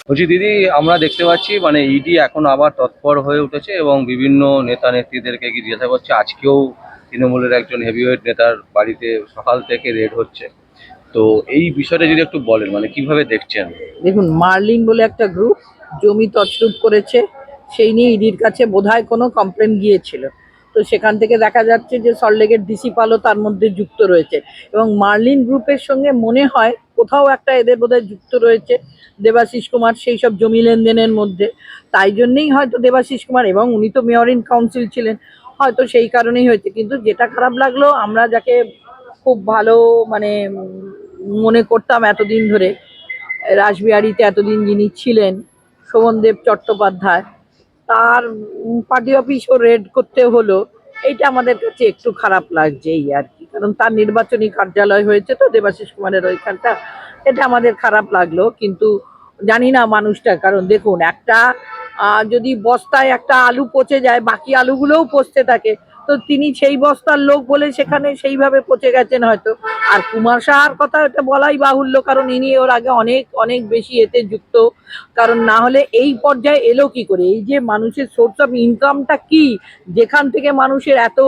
বলছি দিদি, আমরা দেখতে পাচ্ছি মানে ইডি এখন আবার তৎপর হয়ে উঠেছে এবং বিভিন্ন নেতা নেত্রীদেরকে কি জিজ্ঞাসা করছে। আজকেও তৃণমূলের একজন হেভিওয়েট নেতার বাড়িতে সকাল থেকে রেড হচ্ছে। তো এই বিষয়টা যদি একটু বলেন, মানে কিভাবে দেখছেন? দেখুন, মার্লিন বলে একটা গ্রুপ জমি তছরূপ করেছে, সেই নিয়ে ইডির কাছে বোধহয় কোনো কমপ্লেন গিয়েছিল। তো সেখান থেকে দেখা যাচ্ছে যে সল্টলেকের ডিসি পালও তার মধ্যে যুক্ত রয়েছে, এবং মার্লিন গ্রুপের সঙ্গে মনে হয় কোথাও একটা এদের বোধহয় যুক্ত রয়েছে দেবাশিস কুমার সেই সব জমি লেনদেনের মধ্যে। তাই জন্যেই হয়তো দেবাশিস কুমার, এবং উনি তো মেয়র ইন কাউন্সিল ছিলেন, হয়তো সেই কারণেই হয়েছে। কিন্তু যেটা খারাপ লাগলো, আমরা যাকে খুব ভালো মানে মনে করতাম এতদিন ধরে, রাসবিহারীতে এতদিন যিনি ছিলেন, শোভনদেব চট্টোপাধ্যায়, তার পার্টি অফিসও রেড করতে হলো। এইটা আমাদের কাছে একটু খারাপ লাগছে এই আর কি, কারণ তার নির্বাচনী কার্যালয় হয়েছে তো দেবাশিস কুমারের ওইখানটা, এটা আমাদের খারাপ লাগলো। কিন্তু জানি না মানুষটা, কারণ দেখুন একটা যদি বস্তায় একটা আলু পচে যায় বাকি আলুগুলোও পচতে থাকে, তো তিনি সেই বস্তার লোক বলে সেখানে সেইভাবে পচে গেছেন হয়তো। আর কুমার সাহার কথা এটা বলাই বাহুল্য, কারণ ইনি ওর আগে অনেক অনেক বেশি এতে যুক্ত। কারণ না হলে এই পর্যায়ে এলো কি করে? এই যে মানুষের সোর্স অফ ইনকামটা কি, যেখান থেকে মানুষের এত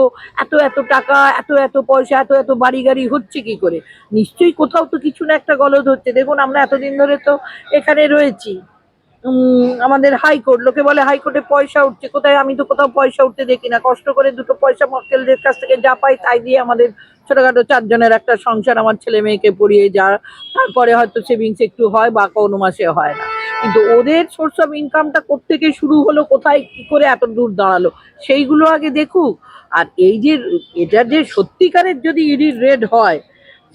এত এত টাকা, এত এত পয়সা, এত এত বাড়ি গাড়ি হচ্ছে কি করে? নিশ্চয়ই কোথাও তো কিছু না একটা গলদ হচ্ছে। দেখুন, আমরা এতদিন ধরে তো এখানে রয়েছি, আমাদের হাইকোর্ট, লোকে বলে হাইকোর্টে পয়সা উঠছে, কোথায়? আমি তো কোথাও পয়সা উঠতে দেখি না। কষ্ট করে দুটো পয়সা মক্কেলদের কাছ থেকে যা পাই তাই দিয়ে আমাদের ছোটখাটো চারজনের একটা সংসার, আমার ছেলে মেয়েকে পড়িয়ে যা, তারপরে হয়তো সেভিংস একটু হয় বা কোনো মাসে হয় না। কিন্তু ওদের সোর্স অফ ইনকামটা কোত্থেকে শুরু হলো, কোথায় কি করে এত দূর দাঁড়ালো, সেইগুলো আগে দেখুক। আর এই যে এটা যে সত্যিকারের যদি ইডির রেড হয়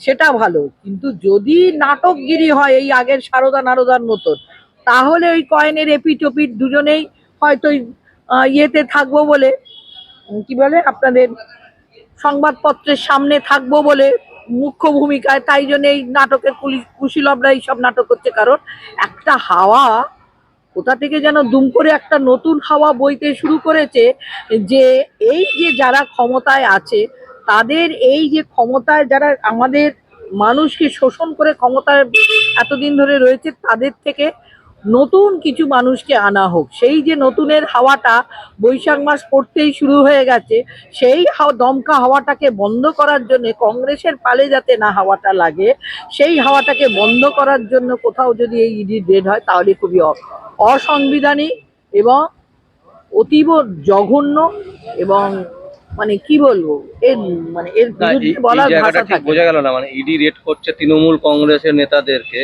সেটা ভালো, কিন্তু যদি নাটকগিরি হয় এই আগের সারদা নারদার মতন, তাহলে ওই কয়েনের এপিট ওপিট দুজনেই হয়তো ইয়েতে থাকবো বলে, কি বলে আপনাদের, সংবাদপত্রের সামনে থাকবো বলে, মুখ্য ভূমিকায়, তাই জন্য এই নাটকের কুশীলবরা এইসব নাটক করছে। কারণ একটা হাওয়া কোথা থেকে যেন দুম করে একটা নতুন হাওয়া বইতে শুরু করেছে, যে এই যে যারা ক্ষমতায় আছে, তাদের এই যে ক্ষমতায় যারা আমাদের মানুষকে শোষণ করে ক্ষমতায় এতদিন ধরে রয়েছে, তাদের থেকে নতুন কিছু মানুষকে আনা হোক। সেই যে নতুনের হাওয়াটা বৈশাখ মাস পড়তেই শুরু হয়ে গেছে, সেই দমকা হাওয়াটাকে বন্ধ করার জন্য, কংগ্রেসের পালে যাতে না হাওয়াটা লাগে, সেই হাওয়াটাকে বন্ধ করার জন্য কোথাও যদি এই ইডি রেড হয় তাহলে খুবই অসাংবিধানিক এবং অতীব জঘন্য, এবং মানে কি বলবো, এর মানে এর না, এই বিরুদ্ধে এই বলার জায়গাটা ভাষা ঠিক থাকে বোঝা না। গেল না, মানে ইডি রেড করছে তৃণমূল কংগ্রেসের নেতাদেরকে,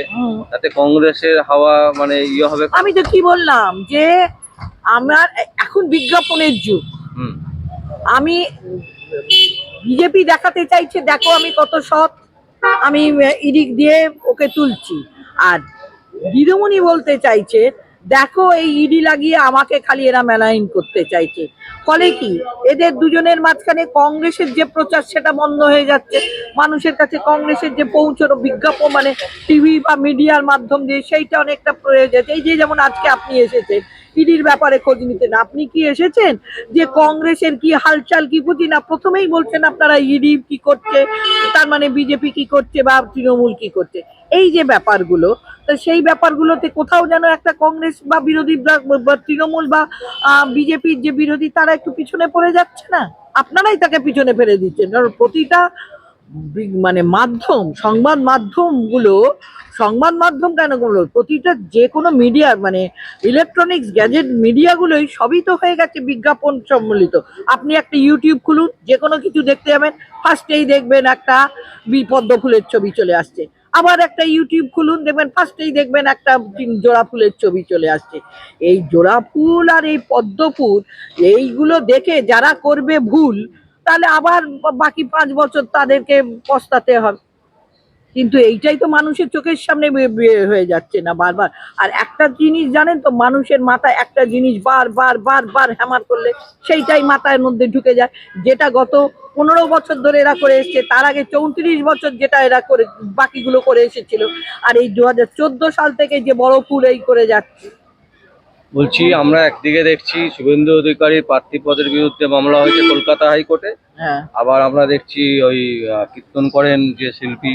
তাতে কংগ্রেসের হাওয়া মানে ইয়ে হবে। আমি তো কি বললাম যে আমার এখন বিজ্ঞাপনের যুগ। হুম। আমি বিজেপি দেখাতে চাইছে দেখো আমি কত সৎ, আমি ইডিক দিয়ে ওকে তুলছি। আর দিদিমণি বলতে চাইছে দেখো এই ইডি লাগিয়ে আমাকে খালি এরা মেলাইন করতে চাইছে। ফলে কি, এদের দুজনের মাঝখানে কংগ্রেসের যে প্রচার সেটা বন্ধ হয়ে যাচ্ছে, মানুষের কাছে কংগ্রেসের যে পৌঁছানো বিজ্ঞাপন মানে টিভি বা মিডিয়ার মাধ্যম দিয়ে সেইটা অনেকটা প্রয়োজন। এই যে যেমন আজকে আপনি এসেছেন ইডির ব্যাপারে খোঁজ নিতেন, আপনি কি এসেছেন যে কংগ্রেসের কি হালচাল কি বুঝি না, প্রথমেই বলছেন আপনারা ইডি কি করছে, তার মানে বিজেপি কি করছে বা তৃণমূল কি করছে, এই যে ব্যাপারগুলো। তো সেই ব্যাপারগুলোতে কোথাও যেন একটা কংগ্রেস বা বিরোধী বা তৃণমূল বা বিজেপির যে বিরোধী তারা একটু পিছনে পড়ে যাচ্ছে না? আপনারাই তাকে পিছনে ফেলে দিচ্ছেন। কারণ প্রতিটা মানে মাধ্যম, সংবাদ মাধ্যমগুলো, সংবাদ মাধ্যম কেন গুলো, প্রতিটা যে কোনো মিডিয়া মানে ইলেকট্রনিক্স গ্যাজেট মিডিয়াগুলোই সবই তো হয়ে গেছে বিজ্ঞাপন সম্বলিত। আপনি একটা ইউটিউব খুলুন, যে কোনো কিছু দেখতে যাবেন, ফার্স্টেই দেখবেন একটা পদ্ম ফুলের ছবি চলে আসছে। আবার একটা ইউটিউব খুলুন, দেখবেন ফার্স্টেই দেখবেন একটা জোড়া ফুলের ছবি চলে আসছে। এই জোড়া ফুল আর এই পদ্ম ফুল, এইগুলো দেখে যারা করবে ভুল, তাহলে আবার বাকি 5 বছর তাদেরকে পস্তাতে হবে। কিন্তু এইটাই তো মানুষের চোখের সামনে হয়ে যাচ্ছে না বারবার। আর একটা জিনিস জানেন তো, মানুষের মাথায় একটা জিনিস বারবার বারবার হ্যামার করলে সেইটাই মাথার মধ্যে ঢুকে যায়। যেটা গত 15 বছর ধরে এরা করে এসছে, তার আগে 34 বছর যেটা এরা করে বাকিগুলো করে এসেছিল, আর এই 2014 সাল থেকে যে বড় ফুল এই করে যাচ্ছে। বলছি, আমরা একদিকে দেখছি শুভেন্দু অধিকারীর প্রার্থী পদের বিরুদ্ধে মামলা হয়েছে কলকাতা হাইকোর্টে, হ্যাঁ, আবার আমরা দেখছি ওই কীর্তন করেন যে শিল্পী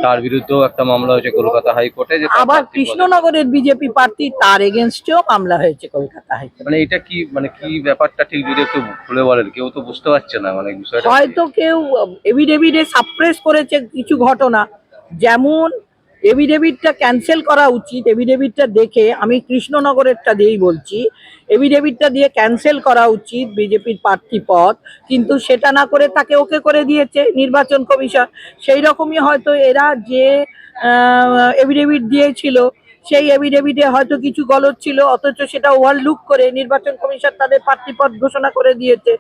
তার বিরুদ্ধেও একটা মামলা হয়েছে কলকাতা হাইকোর্টে, যে তার আবার প্রার্থী পদে- কৃষ্ণনগরের বিজেপি প্রার্থী তার এগেনস্টেও মামলা হয়েছে কলকাতা হাইকোর্টে। মানে এটা কি, মানে কি ব্যাপারটা ঠিক যদি একটু খুলে বলেন, কেউ তো বুঝতে পারছে না মানে বিষয়টা কি? হয়তো কেউ এভিডেভিডে সাপ্রেস করেছে কিছু ঘটনা, যেমন এভিডেভিটটা ক্যান্সেল করা উচিত। এভিডেভিটটা দেখে, আমি কৃষ্ণনগরেরটা দিয়েই বলছি, এভিডেভিটটা দিয়ে ক্যান্সেল করা উচিত বিজেপির প্রার্থী পদ, কিন্তু সেটা না করে তাকে ওকে করে দিয়েছে নির্বাচন কমিশন। সেই রকমই হয়তো এরা যে এভিডেভিট দিয়েছিল, সেই এভিডেভিটে হয়তো কিছু গলদ ছিল, অথচ সেটা ওভারলুক করে নির্বাচন কমিশন তাদের প্রার্থী পদ ঘোষণা করে দিয়েছে।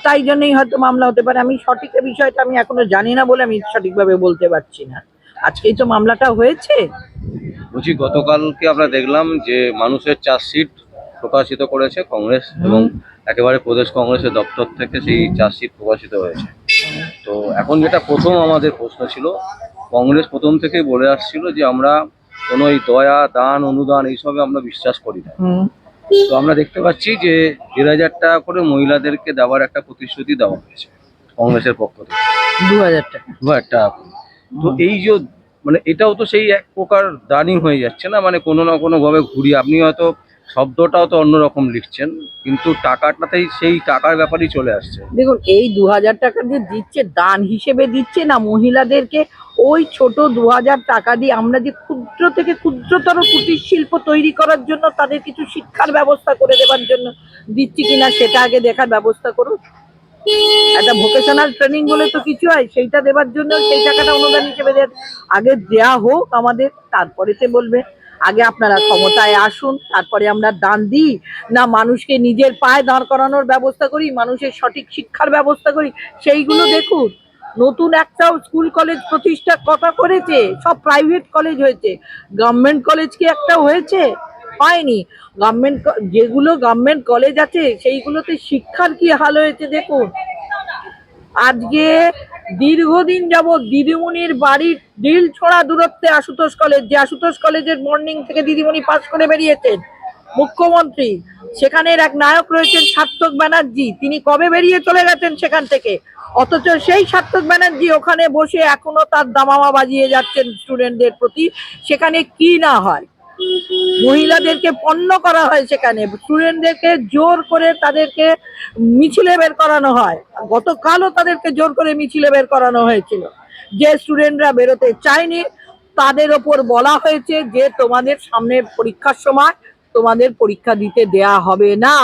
তাই জন্যই হয়তো মামলা হতে পারে। আমি সঠিক এই বিষয়টা আমি এখনো জানি না বলে আমি সঠিকভাবে বলতে পারছি না। আজকেই তো মামলাটা হয়েছে। বলছি, গতকালকে আমরা দেখলাম যে মানুষের চার্জশিট প্রকাশিত করেছে কংগ্রেস, এবং একেবারে প্রদেশ কংগ্রেসের দপ্তর থেকে সেই চার্জশিট প্রকাশিত হয়েছে। তো এখন যেটা প্রথম আমাদের প্রশ্ন ছিল, কংগ্রেস প্রথম থেকেই বলে আসছিল যে আমরা কোনো এই দয়া দান অনুদান এইসবে আমরা বিশ্বাস করি না। তো আমরা দেখতে পাচ্ছি যে 1,000 টাকা করে মহিলাদেরকে দেওয়ার একটা প্রতিশ্রুতি দেওয়া হয়েছে কংগ্রেসের পক্ষ থেকে, 2,000 টাকা। 2,000 টাকা করে। তো এই যে মানে এটাও তো সেই এক প্রকার দানই হয়ে যাচ্ছে না, মানে কোনো না কোনো ভাবে ঘুরিয়ে, আপনি হয়তো শব্দটাও তো অন্যরকম লিখছেন, কিন্তু টাকাটাতেই সেই টাকার ব্যাপারই চলে আসছে। দেখুন, এই 2,000 টাকা যে দিচ্ছে, দান হিসেবে দিচ্ছে না মহিলাদেরকে। ওই ছোট 2,000 টাকা দিয়ে আমরা যে ক্ষুদ্র থেকে ক্ষুদ্রতর কুটির শিল্প তৈরি করার জন্য, তাদের কিছু শিক্ষার ব্যবস্থা করে দেওয়ার জন্য দিচ্ছি কিনা সেটা আগে দেখার ব্যবস্থা করুন। একটা ভোকেশনাল ট্রেনিং বলে তো কিছু হয়, সেইটা দেওয়ার জন্য সেই টাকাটা অনুদান হিসেবে আগে দেয়া হোক আমাদের, তারপরেতে বলবে। আগে আপনারা ক্ষমতায় আসুন, তারপরে আমরা দান দিই, না মানুষকে নিজের পায়ে দাঁড় করানোর ব্যবস্থা করি, মানুষের সঠিক শিক্ষার ব্যবস্থা করি, সেইগুলো দেখুন। নতুন একটাও স্কুল কলেজ প্রতিষ্ঠার কথা করেছে, সব প্রাইভেট কলেজ হয়েছে। গভর্নমেন্ট কলেজ কি একটা হয়েছে? হয়নি। যেগুলো গভর্নমেন্ট কলেজ আছে সেইগুলোতে শিক্ষার কি হাল হয়েছে দেখুন। আজকে দীর্ঘদিন যাবৎ দিদিমণির বাড়ির ডিল ছড়া দূরত্বে আশুতোষ কলেজ, যে আশুতোষ কলেজের মর্নিং থেকে দিদিমণি পাস করে বেরিয়েছেন মুখ্যমন্ত্রী, সেখানের এক নায়ক রয়েছেন সার্থক ব্যানার্জি, তিনি কবে বেরিয়ে চলে গেছেন সেখান থেকে, অথচ সেই সার্থক ব্যানার্জি ওখানে বসে এখনো তার দামামা বাজিয়ে যাচ্ছেন স্টুডেন্টদের প্রতি। সেখানে কি না হয়, মহিলাদেরকে পণ্য করা হয়, সেখানে স্টুডেন্টদেরকে জোর করে তাদেরকে মিছিলে বের করানো হয়। গতকালও তাদেরকে জোর করে মিছিলে বের করানো হয়েছিল। যে স্টুডেন্টরা বেরোতে চায়নি তাদের ওপর বলা হয়েছে যে তোমাদের সামনের পরীক্ষার সময় তোমাদের পরীক্ষা দিতে দেয়া হবে না,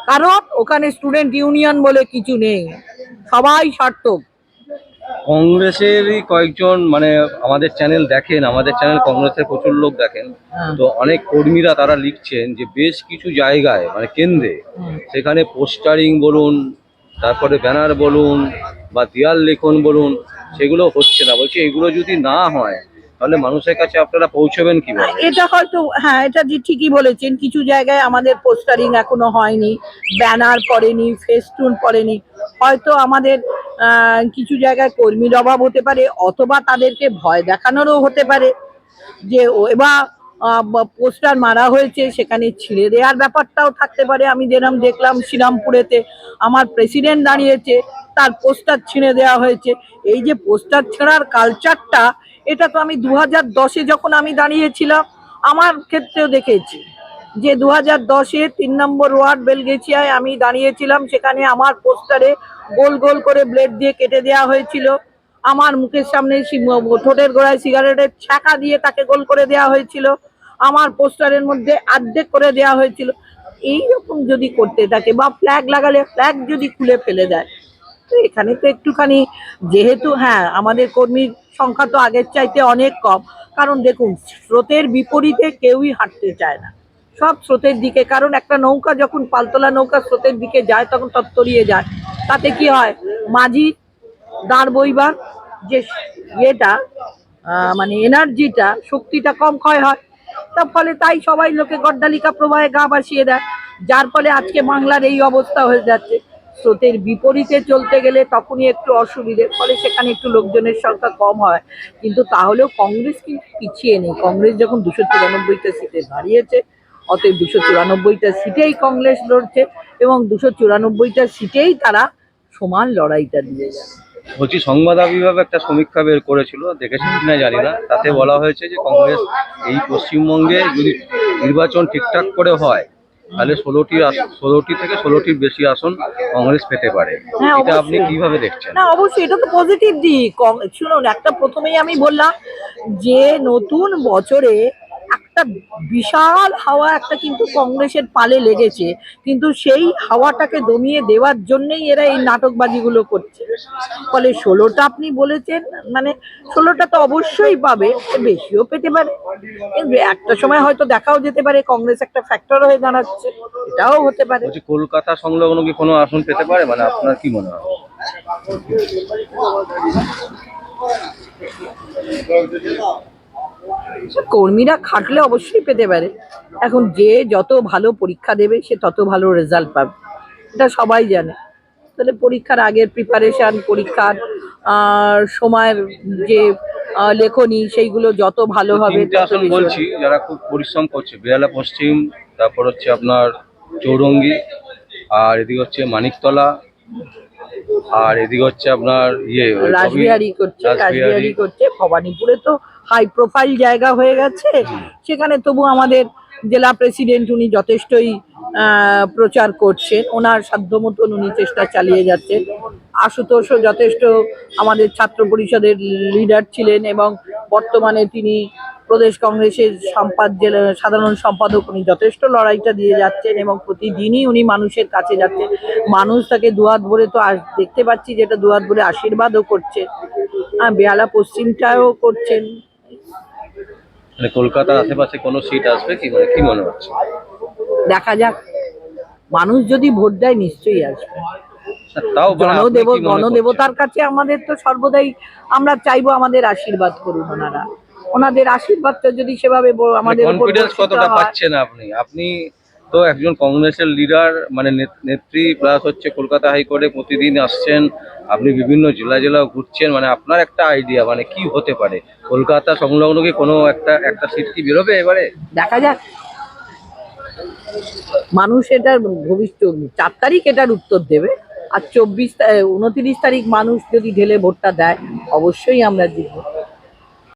কারণ ওখানে স্টুডেন্ট ইউনিয়ন বলে কিছু নেই, সবাই সার্থক। কংগ্রেসেরই কয়েকজন, মানে আমাদের চ্যানেল দেখেন, আমাদের চ্যানেল কংগ্রেসের প্রচুর লোক দেখেন, তো অনেক কর্মীরা তারা লিখছেন যে বেশ কিছু জায়গায় মানে কেন্দ্রে, সেখানে পোস্টারিং বলুন, তারপরে ব্যানার বলুন বা দেয়াল লেখন বলুন, সেগুলো হচ্ছে না। বলছি এগুলো যদি না হয় তাহলে মানুষের কাছে আপনারা পৌঁছবেন কিভাবে? এটা হয়তো, হ্যাঁ, এটা যে ঠিকই বলেছেন, কিছু জায়গায় আমাদের পোস্টারিং এখনো হয়নি, ব্যানার পড়েনি, ফেস্টুন পড়েনি। হয়তো আমাদের কিছু জায়গায় কর্মীর অভাব হতে পারে, অথবা তাদেরকে ভয় দেখানোরও হতে পারে যে এবার পোস্টার মারা হয়েছে, সেখানে ছিঁড়ে দেওয়ার ব্যাপারটাও থাকতে পারে। আমি যেরকম দেখলাম শ্রীরামপুরেতে আমার প্রেসিডেন্ট দাঁড়িয়েছে, তার পোস্টার ছিঁড়ে দেওয়া হয়েছে। এই যে পোস্টার ছেঁড়ার কালচারটা, এটা তো আমি 2010-এ যখন আমি দাঁড়িয়েছিলাম আমার ক্ষেত্রেও দেখেছি, যে 2010-এ 3 নম্বর ওয়ার্ড বেলগেছিয়ায় আমি দাঁড়িয়েছিলাম, সেখানে আমার পোস্টারে গোল গোল করে ব্লেড দিয়ে কেটে দেওয়া হয়েছিল। আমার মুখের সামনে ঠোঁটের গোড়ায় সিগারেটের ছ্যাঁকা দিয়ে তাকে গোল করে দেওয়া হয়েছিল। আমার পোস্টারের মধ্যে অর্ধেক করে দেওয়া হয়েছিল। এইরকম যদি করতে থাকে, বা ফ্ল্যাগ লাগালে ফ্ল্যাগ যদি খুলে ফেলে দেয়, তো এখানে তো একটুখানি, যেহেতু হ্যাঁ আমাদের কর্মীর সংখ্যা তো আগের চাইতে অনেক কম, কারণ দেখুন স্রোতের বিপরীতে কেউই হাঁটতে চায় না, সব স্রোতের দিকে। কারণ একটা নৌকা যখন পালতোলা নৌকা স্রোতের দিকে যায় তখন তত্তরিয়ে যায়, তাতে কি হয়, মাঝি দাঁড় বইবার যে ইয়েটা মানে এনার্জিটা, শক্তিটা কম ক্ষয় হয়। তার ফলে তাই সবাই লোকে গড্ডালিকা প্রবাহে গা ভাসিয়ে দেয়, যার ফলে আজকে বাংলার এই অবস্থা হয়ে যাচ্ছে। স্রোতের বিপরীতে চলতে গেলে তখনই একটু অসুবিধে, ফলে সেখানে একটু লোকজনের সংখ্যা কম হয়। কিন্তু তাহলেও কংগ্রেস কিন্তু পিছিয়ে নেই। কংগ্রেস যখন 294টা সিটে দাঁড়িয়েছে, অতএব 294টা সিটেই কংগ্রেস লড়ছে, এবং 294টা সিটেই তারা সমান লড়াইটা দিয়ে যাবে। বলছি সংবাদ বিভাগ একটা সমীক্ষা বের করেছিল, দেখেছেন কিনা জানি না, তাতে বলা হয়েছে যে কংগ্রেস এই পশ্চিমবঙ্গে যদি নির্বাচন ঠিকঠাক করে হয় তাহলে 16টি থেকে 16টির বেশি আসন কংগ্রেস পেতে পারে। হ্যাঁ, এটা আপনি অবশ্যই। কিভাবে দেখছেন? না, অবশ্যই এটা তো পজিটিভ দিক। শুনুন, একটা প্রথমেই আমি বললাম যে নতুন বছরে একটা বিশাল হাওয়া একটা কিন্তু কংগ্রেসের পালে লেগেছে, কিন্তু সেই হাওয়াটাকে দমিয়ে দেওয়ার জন্যই এরা এই নাটকবাজিগুলো করছে। ফলে 16টা আপনি বলেছেন, মানে 16টা তো অবশ্যই পাবে, বেশিও পেতে পারে। কিন্তু একটা সময় হয়তো দেখাও যেতে পারে কংগ্রেস একটা ফ্যাক্টর হয়ে দাঁড়াচ্ছে, এটাও হতে পারে। বলছি কলকাতা সংলগ্ন কি কোনো আসন পেতে পারে, মানে আপনার কি মনে হয়? কর্মীরা খাটলে অবশ্যই পেতে পারে। এখন যে যত ভালো পরীক্ষা দেবে সে তত ভালো রেজাল্ট পাবে, এটা সবাই জানে। তাহলে পরীক্ষার আগের প্রিপারেশন, পরীক্ষার সময়ের যে লেখনী, সেইগুলো যত ভালো তো হবে তিনটে তত আসন বেশি বলছি যারা খুব পরিশ্রম করছে, বেহালা পশ্চিম, তারপর হচ্ছে আপনার চৌরঙ্গি, আর এদিকে হচ্ছে মানিকতলা, আর এদিকে হচ্ছে আপনার রাসবিহারী করছে, রাসবিহারী। রাসবিহারী করছে। ভবানীপুরে তো হাই প্রোফাইল জায়গা হয়ে গেছে, সেখানে তবু আমাদের জেলা প্রেসিডেন্ট উনি যথেষ্টই প্রচার করছেন, ওনার সাধ্য মতন উনি চেষ্টা চালিয়ে যাচ্ছেন। আশুতোষও যথেষ্ট আমাদের ছাত্র পরিষদের লিডার ছিলেন এবং বর্তমানে তিনি প্রদেশ কংগ্রেসের জেলা সাধারণ সম্পাদক। উনি যথেষ্ট লড়াইটা দিয়ে যাচ্ছেন এবং প্রতিদিনই উনি মানুষের কাছে যাচ্ছেন। মানুষ তাকে দুহাত ভরে তো দেখতে পাচ্ছি, যেটা দুহাত ভরে আশীর্বাদও করছে। বেহালা পশ্চিমটাও করছেন। মানে কলকাতার আশেপাশে কোনো সিট আসবে কি, মানে কি মনে হচ্ছে? দেখা যাক, মানুষ যদি ভোট দেয় নিশ্চয়ই আসবে। তাও মানে আপনি কি মনে গণদেবতার কাছে আমাদের তো সর্বদাই আমরা চাইবো আমাদের আশীর্বাদ করুন ওনারা। ওনাদের আশীর্বাদটা যদি সেভাবে আমাদের উপর কনফিডেন্স বর্ষিত কতটা হয়। পাচ্ছেন আপনি? আপনি তো একজন কংগ্রেসের লিডার, মানে নেত্রী, প্লাস হচ্ছে কলকাতা হাইকোর্টে প্রতিদিন আসছেন, আপনি বিভিন্ন জেলা ঘুরছেন, মানে আপনার একটা আইডিয়া মানে কি হতে পারে? কলকাতা সংলগ্ন কি কোনো একটা সিট কি বেরোবে এবারে? দেখা যাক, মানুষ এটার ভবিষ্যৎ 4 তারিখ এটার উত্তর দেবে। আর 29 তারিখ মানুষ যদি ঢেলে ভোটটা দেয়, অবশ্যই আমরা জিতবো।